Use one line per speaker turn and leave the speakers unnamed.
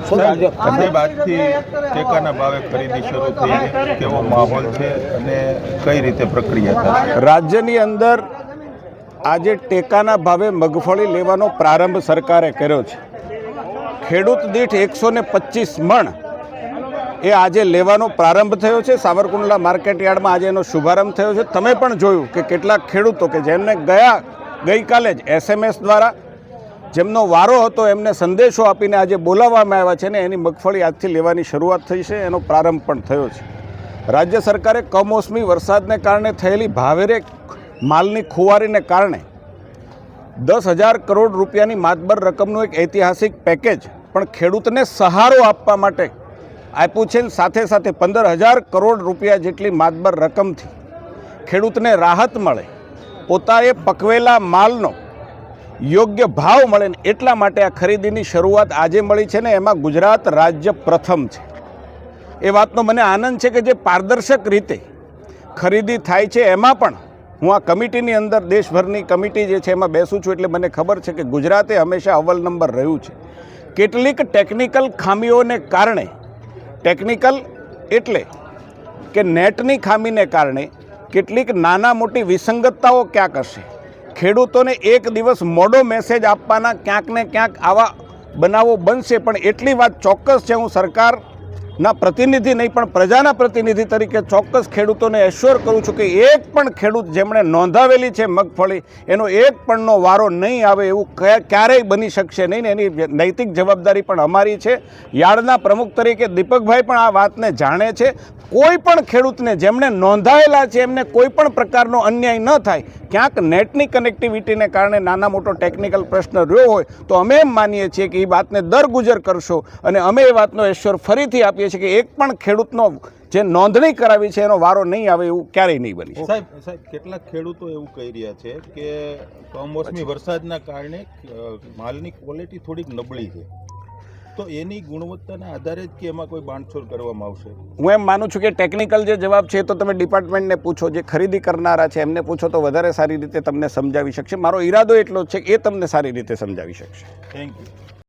સાહેબ, આજથી ટેકાના ભાવે ખરીદી શરૂ થઈ છે, કેવો માહોલ છે અને કઈ રીતે પ્રક્રિયા થશે?
રાજ્યની અંદર આજે ટેકાના ભાવે મગફળી લેવાનો પ્રારંભ સરકારે કર્યો છે. ખેડૂત દીઠ 125 મણ એ આજે લેવાનો પ્રારંભ થયો છે. સાવરકુંડલા માર્કેટ યાર્ડમાં આજે એનો શુભારંભ થયો છે. તમે પણ જોયું કે કેટલાક ખેડૂતો કે જેમને ગઈકાલે જ SMS દ્વારા જેમનો વારો હતો એમને સંદેશો આપીને આજે બોલાવવામાં આવ્યા છે ને એની મગફળી આજથી લેવાની શરૂઆત થઈ છે, એનો પ્રારંભ પણ થયો છે. રાજ્ય સરકારે કમોસમી વરસાદને કારણે થયેલી ભાવેરે માલની ખુવારીને કારણે 10,000 કરોડ રૂપિયાની માતબર રકમનું એક ઐતિહાસિક પેકેજ પણ ખેડૂતને સહારો આપવા માટે આપ્યું છે. સાથે સાથે 15,000 કરોડ રૂપિયા જેટલી માતબર રકમથી ખેડૂતને રાહત મળે, પોતાએ પકવેલા માલનો યોગ્ય ભાવ મળે ને એટલા માટે આ ખરીદીની શરૂઆત આજે મળી છે ને એમાં ગુજરાત રાજ્ય પ્રથમ છે. એ વાતનો મને આનંદ છે કે જે પારદર્શક રીતે ખરીદી થાય છે એમાં પણ હું આ કમિટીની અંદર દેશભરની કમિટી જે છે એમાં બેસું છું એટલે મને ખબર છે કે ગુજરાતે હંમેશા અવ્વલ નંબર રહ્યું છે. કેટલીક ટેકનિકલ ખામીઓને કારણે, ટેકનિકલ એટલે કે નેટની ખામીને કારણે કેટલીક નાના મોટી વિસંગતતાઓ ક્યાંક હશે. ખેડૂતોને એક દિવસ મોડો મેસેજ આપવાના ક્યાંક ને ક્યાંક આવા બનાવો બનશે, પણ એટલી વાત ચોક્કસ છે, હું સરકારના પ્રતિનિધિ નહીં પણ પ્રજાના પ્રતિનિધિ તરીકે ચોક્કસ ખેડૂતોને એશ્યોર કરું છું કે એક પણ ખેડૂત જેમણે નોંધાવેલી છે મગફળી એનો એક પણનો વારો નહીં આવે એવું ક્યારેય બની શકશે નહીં ને એની નૈતિક જવાબદારી પણ અમારી છે. યાર્ડના પ્રમુખ તરીકે દીપકભાઈ પણ આ વાતને જાણે છે. કોઈ પણ ખેડૂતને જેમણે નોંધાયેલા છે એમને કોઈ પણ પ્રકારનો અન્યાય ન થાય. ક્યાંક નેટની કનેક્ટિવિટીને કારણે નાના મોટો ટેકનિકલ પ્રશ્ન રહ્યો હોય તો અમે એમ માનીએ છીએ કે એ વાતને દરગુજર કરશો અને અમે એ વાતનો એશ્યોર ફરીથી આપીએ છીએ કે એક પણ ખેડૂતનો જે નોંધણી કરાવી છે એનો વારો નહીં આવે એવું ક્યારેય નહીં બની.
સાહેબ, કેટલાક ખેડૂતો એવું કહી રહ્યા છે કે કમોસમી વરસાદના કારણે માલની ક્વોલિટી થોડીક નબળી છે, તો એની ગુણવત્તાના આધારે જ કે એમાં કોઈ બાંધછોડ કરવામાં આવશે?
હું એમ માનું છું કે ટેકનિકલ જે જવાબ છે એ તો તમે ડિપાર્ટમેન્ટને પૂછો, જે ખરીદી કરનારા છે એમને પૂછો તો વધારે સારી રીતે તમને સમજાવી શકશે. મારો ઈરાદો એટલો જ છે કે એ તમને સારી રીતે સમજાવી શકશે.
Thank you.